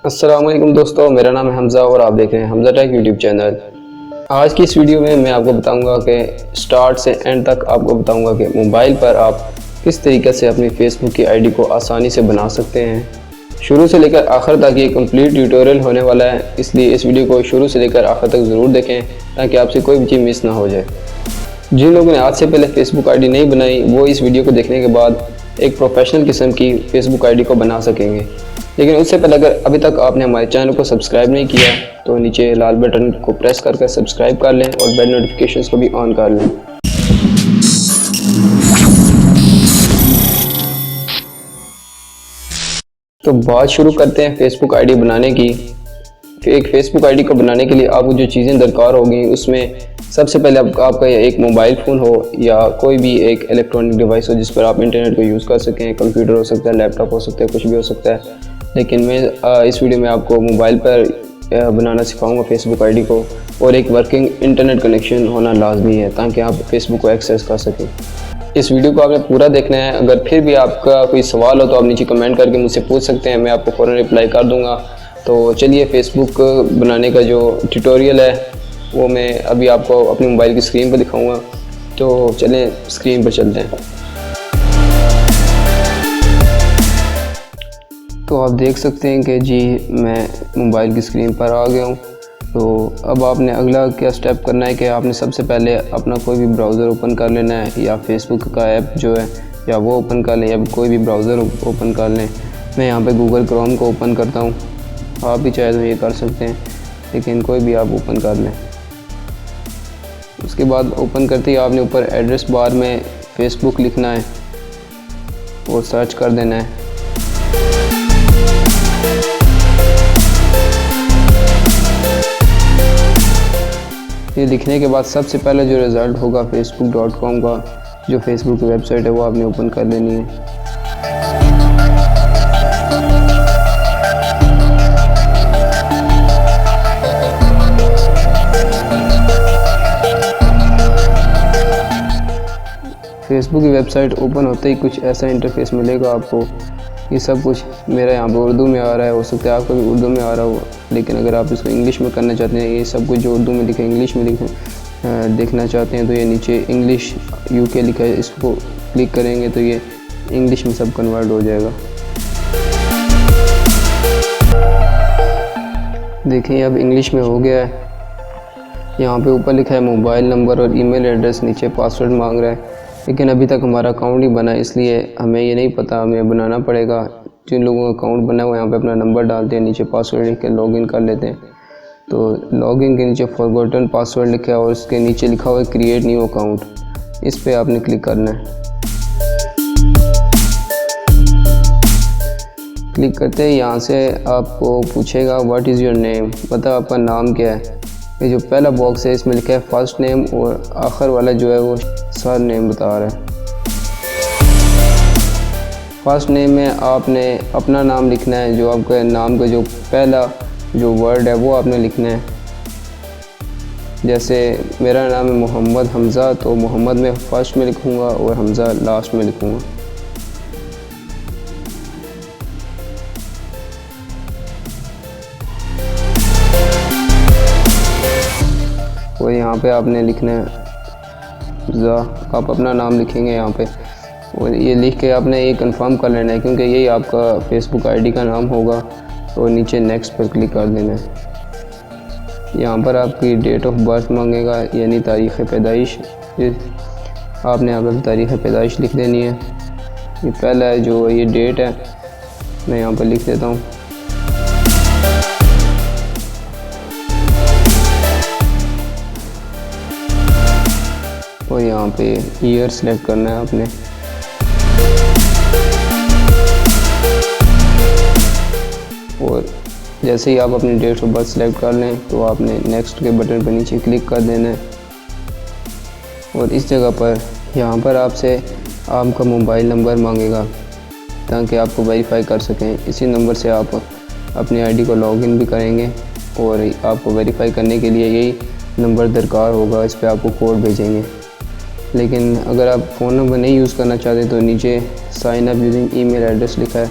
अस्सलाम वालेकुम दोस्तों, मेरा नाम है हमज़ा और आप देख रहे हैं हमज़ा टेक यूट्यूब चैनल। आज की इस वीडियो में मैं आपको बताऊंगा कि स्टार्ट से एंड तक आपको बताऊंगा कि मोबाइल पर आप किस तरीके से अपनी फेसबुक की आईडी को आसानी से बना सकते हैं। शुरू से लेकर आखिर तक ये कंप्लीट ट्यूटोरियल होने वाला है, इसलिए इस वीडियो को शुरू से लेकर आखिर तक ज़रूर देखें ताकि आपसे कोई भी चीज़ मिस ना हो जाए। जिन लोगों ने आज से पहले फेसबुक आईडी नहीं बनाई वो इस वीडियो को देखने के बाद एक प्रोफेशनल किस्म की फेसबुक आईडी को बना सकेंगे। लेकिन उससे पहले अगर अभी तक आपने हमारे चैनल को सब्सक्राइब नहीं किया तो नीचे लाल बटन को प्रेस करके सब्सक्राइब कर लें और बेल नोटिफिकेशंस को भी ऑन कर लें। तो बात शुरू करते हैं फेसबुक आईडी बनाने की। एक फेसबुक आईडी को बनाने के लिए आपको जो चीज़ें दरकार होगी उसमें सबसे पहले आपका एक मोबाइल फ़ोन हो या कोई भी एक इलेक्ट्रॉनिक डिवाइस हो जिस पर आप इंटरनेट को यूज़ कर सकें। कंप्यूटर हो सकता है, लैपटॉप हो सकता है, कुछ भी हो सकता है। लेकिन मैं इस वीडियो में आपको मोबाइल पर बनाना सिखाऊंगा फेसबुक आईडी को, और एक वर्किंग इंटरनेट कनेक्शन होना लाजमी है ताकि आप फेसबुक को एक्सेस कर सकें। इस वीडियो को आपने पूरा देखना है। अगर फिर भी आपका कोई सवाल हो तो आप नीचे कमेंट करके मुझसे पूछ सकते हैं, मैं आपको फ़ौरन रिप्लाई कर दूँगा। तो चलिए फेसबुक बनाने का जो ट्यूटोरियल है वो मैं अभी आपको अपनी मोबाइल की स्क्रीन पर दिखाऊँगा। तो चलें स्क्रीन पर चलते हैं। तो आप देख सकते हैं कि जी मैं मोबाइल की स्क्रीन पर आ गया हूँ। तो अब आपने अगला क्या स्टेप करना है कि आपने सबसे पहले अपना कोई भी ब्राउज़र ओपन कर लेना है, या फेसबुक का ऐप जो है या वो ओपन कर लें या कोई भी ब्राउज़र ओपन कर लें। मैं यहाँ पे गूगल क्रोम को ओपन करता हूँ, आप भी चाहे तो ये कर सकते हैं, लेकिन कोई भी आप ओपन कर लें। उसके बाद ओपन करते ही आपने ऊपर एड्रेस बार में फेसबुक लिखना है और सर्च कर देना है। ये लिखने के बाद सबसे पहले जो रिज़ल्ट होगा facebook.com का, जो फेसबुक की वेबसाइट है, वो आपने ओपन कर लेनी है। फेसबुक की वेबसाइट ओपन होते ही कुछ ऐसा इंटरफेस मिलेगा आपको। ये सब कुछ मेरा यहाँ पर उर्दू में आ रहा है, हो सकता है आपको भी उर्दू में आ रहा हो, लेकिन अगर आप इसको इंग्लिश में करना चाहते हैं, ये सब कुछ जो उर्दू में लिखा है इंग्लिश में देखना चाहते हैं, तो ये नीचे इंग्लिश यूके लिखा है, इसको क्लिक करेंगे तो ये इंग्लिश में सब कन्वर्ट हो जाएगा। देखिए अब इंग्लिश में हो गया है। यहाँ पे ऊपर लिखा है मोबाइल नंबर और ईमेल एड्रेस, नीचे पासवर्ड मांग रहा है, लेकिन अभी तक हमारा अकाउंट नहीं बना, इसलिए हमें ये नहीं पता, हमें बनाना पड़ेगा। जिन लोगों का अकाउंट बना हुआ है यहाँ पे अपना नंबर डालते हैं, नीचे पासवर्ड लिख के लॉगिन कर लेते हैं। तो लॉगिन के नीचे फॉरगॉटन पासवर्ड लिखा है और उसके नीचे लिखा हुआ है क्रिएट न्यू अकाउंट, इस पर आपने क्लिक करना है। क्लिक करते ही यहाँ से आपको पूछेगा व्हाट इज़ योर नेम, मतलब आपका नाम क्या है। ये जो पहला बॉक्स है इसमें लिखा है फर्स्ट नेम और आखिर वाला जो है वो सर नेम बता रहा है। फर्स्ट नेम में आपने अपना नाम लिखना है, जो आपके नाम का जो पहला जो वर्ड है वो आपने लिखना है। जैसे मेरा नाम है मोहम्मद हमज़ा, तो मोहम्मद में फ़र्स्ट में लिखूँगा और हमज़ा लास्ट में लिखूँगा। और यहाँ पे आपने लिखना है आप अपना नाम लिखेंगे यहाँ पे, और ये लिख के आपने ये कंफर्म कर लेना है क्योंकि यही आपका फेसबुक आईडी का नाम होगा। और नीचे नेक्स्ट पर क्लिक कर देना है। यहाँ पर आपकी डेट ऑफ बर्थ मांगेगा, यानी तारीख़ पैदाइश। आपने यहाँ पर तारीख़ पैदाइश लिख देनी है। ये पहला है जो ये डेट है, मैं यहाँ पर लिख देता हूँ। और यहाँ पे ईयर सेलेक्ट करना है आपने। और जैसे ही आप अपनी डेट ऑफ बर्थ सेलेक्ट कर लें तो आपने नेक्स्ट के बटन पर नीचे क्लिक कर देना है। और इस जगह पर यहाँ पर आपसे आपका मोबाइल नंबर मांगेगा ताकि आपको वेरीफाई कर सकें। इसी नंबर से आप अपनी आईडी को लॉगिन भी करेंगे और आपको वेरीफाई करने के लिए यही नंबर दरकार होगा, इस पर आपको कोड भेजेंगे। लेकिन अगर आप फ़ोन नंबर नहीं यूज़ करना चाहते तो नीचे sign up using email address लिखा है,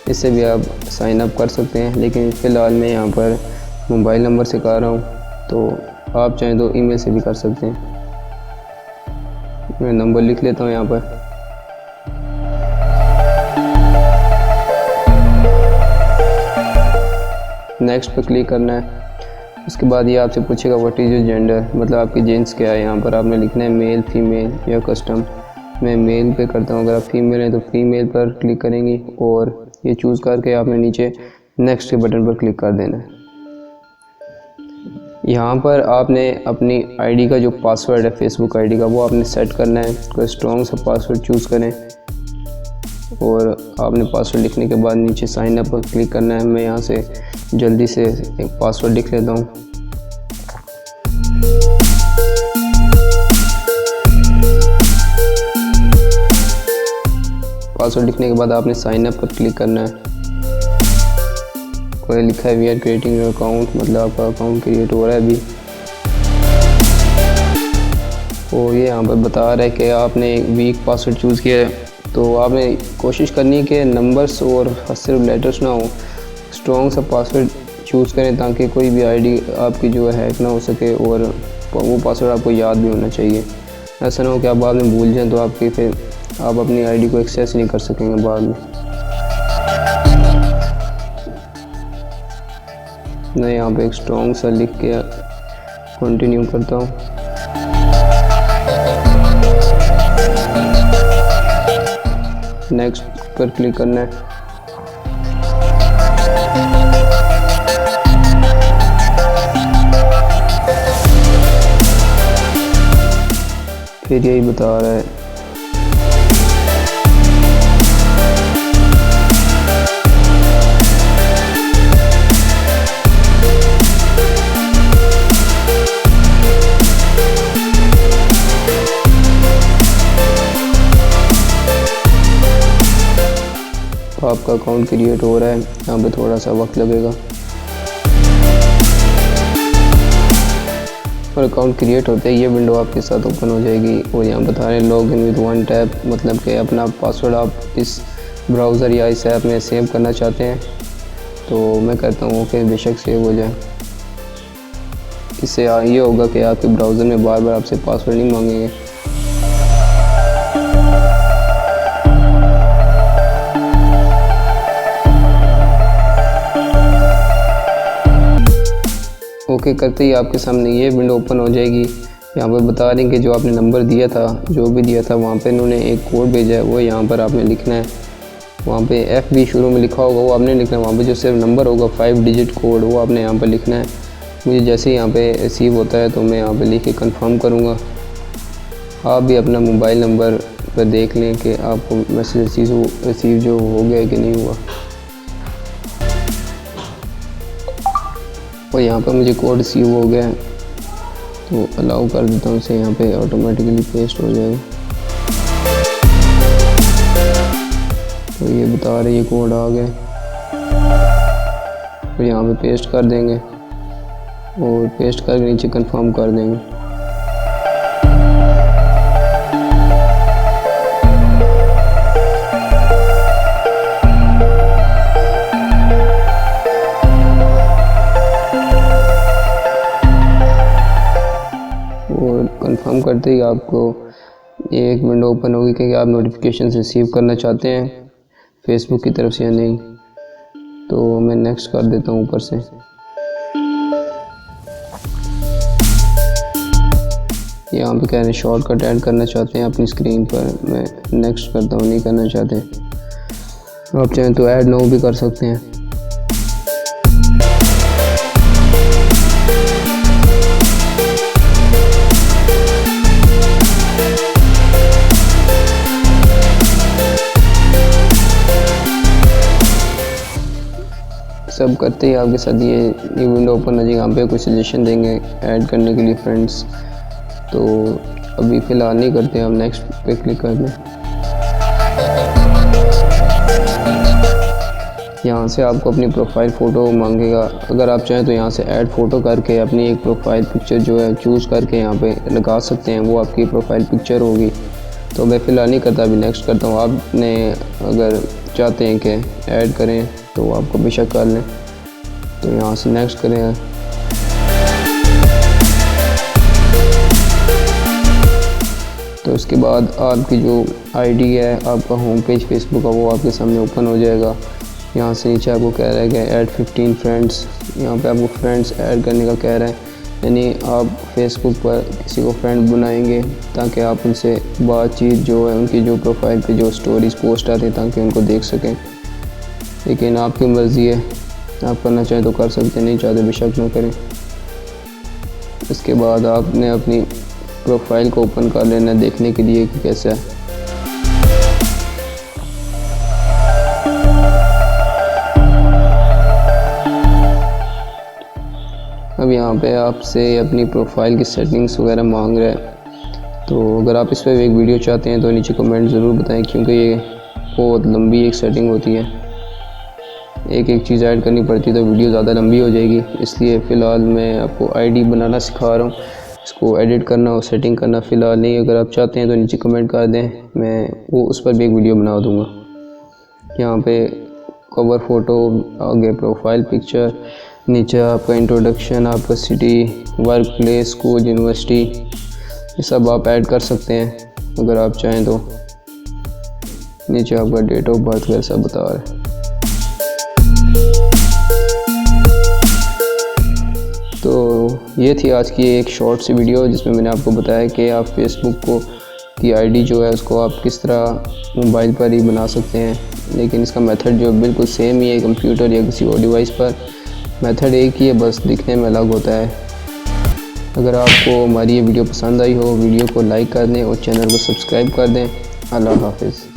इससे भी आप साइन अप कर सकते हैं, लेकिन फ़िलहाल मैं यहाँ पर मोबाइल नंबर से कर रहा हूँ, तो आप चाहें तो ईमेल से भी कर सकते हैं। मैं नंबर लिख लेता हूँ यहाँ पर। नेक्स्ट पर क्लिक करना है। उसके बाद ये आपसे पूछेगा व्हाट इज़ योर जेंडर, मतलब आपकी जेंट्स क्या है। यहाँ पर आपने लिखना है मेल, फीमेल या कस्टम। मैं मेल पे करता हूँ। अगर आप फीमेल हैं तो फीमेल पर क्लिक करेंगी और ये चूज़ करके आपने नीचे नेक्स्ट के बटन पर क्लिक कर देना है। यहाँ पर आपने अपनी आईडी का जो पासवर्ड है फेसबुक आईडी का, वो आपने सेट करना है। कोई स्ट्रॉन्ग सा पासवर्ड चूज़ करें और आपने पासवर्ड लिखने के बाद नीचे साइन अप पर क्लिक करना है। मैं यहाँ से जल्दी से एक पासवर्ड लिख लेता हूँ। पासवर्ड लिखने के बाद आपने साइन अप पर क्लिक करना है। कोई लिखा है we are creating your account, मतलब आपका अकाउंट क्रिएट हो रहा है अभी। तो ये यहाँ पर बता रहा है कि आपने वीक पासवर्ड चूज़ किया है, तो आपने कोशिश करनी है कि नंबर्स और सिर्फ लेटर्स ना हो, स्ट्रॉन्ग सा पासवर्ड चूज़ करें ताकि कोई भी आईडी आपकी जो है हैक ना हो सके और वो पासवर्ड आपको याद भी होना चाहिए। ऐसा ना हो कि आप बाद में भूल जाएं तो आपकी फिर आप अपनी आईडी को एक्सेस नहीं कर सकेंगे बाद में। मैं यहाँ पे एक स्ट्रॉन्ग सा लिख के कंटिन्यू करता हूँ। नेक्स्ट पर क्लिक करना है। फिर यही बता रहा है आपका अकाउंट क्रिएट हो रहा है। यहाँ पे थोड़ा सा वक्त लगेगा और अकाउंट क्रिएट होते ही ये विंडो आपके साथ ओपन हो जाएगी और यहाँ बता रहे हैं log in with one tap, मतलब कि अपना पासवर्ड आप इस ब्राउज़र या इस ऐप में सेव करना चाहते हैं। तो मैं कहता हूँ कि बेशक सेव हो जाए। इससे ये होगा कि आपके ब्राउज़र में बार बार आपसे पासवर्ड नहीं मांगेंगे। ओके करते ही आपके सामने ये विंडो ओपन हो जाएगी। यहाँ पर बता रही कि जो आपने नंबर दिया था, जो भी दिया था, वहाँ पे इन्होंने एक कोड भेजा है, वो यहाँ पर आपने लिखना है। वहाँ पे FB शुरू में लिखा होगा, वो आपने लिखना है। वहाँ पे जो सिर्फ नंबर होगा 5 डिजिट कोड, वो आपने यहाँ पर लिखना है। मुझे जैसे ही यहाँ पे रिसीव होता है तो मैं यहाँ पे लिख के कन्फर्म करूँगा। आप भी अपना मोबाइल नंबर पर देख लें कि आपको मैसेज रिसीव जो हो गया कि नहीं हुआ। और यहाँ पर मुझे कोड रिसीव हो गया है, तो अलाउ कर देता हूँ इसे। यहाँ पे ऑटोमेटिकली पेस्ट हो जाएगा। तो ये बता रहे ये कोड आ गया, तो यहाँ पे पेस्ट कर देंगे और पेस्ट करके नीचे कंफर्म कर देंगे। और कंफर्म करते ही आपको ये एक विंडो ओपन होगी कि आप नोटिफिकेशन रिसीव करना चाहते हैं फेसबुक की तरफ से या नहीं। तो मैं नेक्स्ट कर देता हूँ ऊपर से। यहाँ पे कह रहे हैं शॉर्टकट ऐड करना चाहते हैं अपनी स्क्रीन पर, मैं नेक्स्ट करता हूँ, नहीं करना चाहते। आप चाहें तो ऐड नो भी कर सकते हैं। सब करते ही आपके साथ ये विंडो ओपन हो जाएगी। यहाँ पे कुछ सजेशन देंगे ऐड करने के लिए फ्रेंड्स, तो अभी फ़िलहाल नहीं करते, हम नेक्स्ट पे क्लिक कर दें। यहाँ से आपको अपनी प्रोफाइल फ़ोटो मांगेगा। अगर आप चाहें तो यहाँ से ऐड फ़ोटो करके अपनी एक प्रोफाइल पिक्चर जो है चूज़ करके यहाँ पे लगा सकते हैं, वो आपकी प्रोफाइल पिक्चर होगी। तो मैं फ़िलहाल नहीं करता, अभी नेक्स्ट करता हूँ। आपने अगर चाहते हैं कि ऐड करें तो वो आपको बेशक कर लें। तो यहाँ से नेक्स्ट करें। तो उसके बाद आपकी जो आईडी है, आपका होम पेज फेसबुक का, वो आपके सामने ओपन हो जाएगा। यहाँ से नीचे आपको कह रहा है कि ऐड 15 फ्रेंड्स, यहाँ पे आपको फ्रेंड्स ऐड करने का कह रहा है। यानी आप फेसबुक पर किसी को फ्रेंड बनाएंगे ताकि आप उनसे बातचीत जो है, उनकी जो प्रोफाइल पे जो स्टोरीज पोस्ट आती हैं ताकि उनको देख सकें। लेकिन आपकी मर्ज़ी है, आप करना चाहें तो कर सकते, नहीं चाहते बेशक ना करें। इसके बाद आपने अपनी प्रोफाइल को ओपन कर लेना देखने के लिए कि कैसा है। अब यहाँ पे आपसे अपनी प्रोफाइल की सेटिंग्स वगैरह मांग रहा है। तो अगर आप इस पर एक वीडियो चाहते हैं तो नीचे कमेंट ज़रूर बताएं, क्योंकि ये बहुत लंबी एक सेटिंग होती है, एक एक चीज़ ऐड करनी पड़ती है तो वीडियो ज़्यादा लंबी हो जाएगी। इसलिए फ़िलहाल मैं आपको आईडी बनाना सिखा रहा हूँ, इसको एडिट करना और सेटिंग करना फ़िलहाल नहीं। अगर आप चाहते हैं तो नीचे कमेंट कर दें, मैं वो उस पर भी एक वीडियो बना दूँगा। यहाँ पे कवर फ़ोटो, आगे प्रोफाइल पिक्चर, नीचे आपका इंट्रोडक्शन, आपका city, work place, school, university, ये सब आप ऐड कर सकते हैं अगर आप चाहें तो। नीचे आपका डेट ऑफ बर्थ वैसा बता रहा है। तो ये थी आज की एक शॉर्ट सी वीडियो जिसमें मैंने आपको बताया कि आप फेसबुक की आईडी जो है उसको आप किस तरह मोबाइल पर ही बना सकते हैं। लेकिन इसका मेथड जो बिल्कुल सेम ही है, कंप्यूटर या किसी और डिवाइस पर मेथड एक ही है, बस दिखने में अलग होता है। अगर आपको हमारी ये वीडियो पसंद आई हो, वीडियो को लाइक कर दें और चैनल को सब्सक्राइब कर दें। अल्लाह हाफिज़।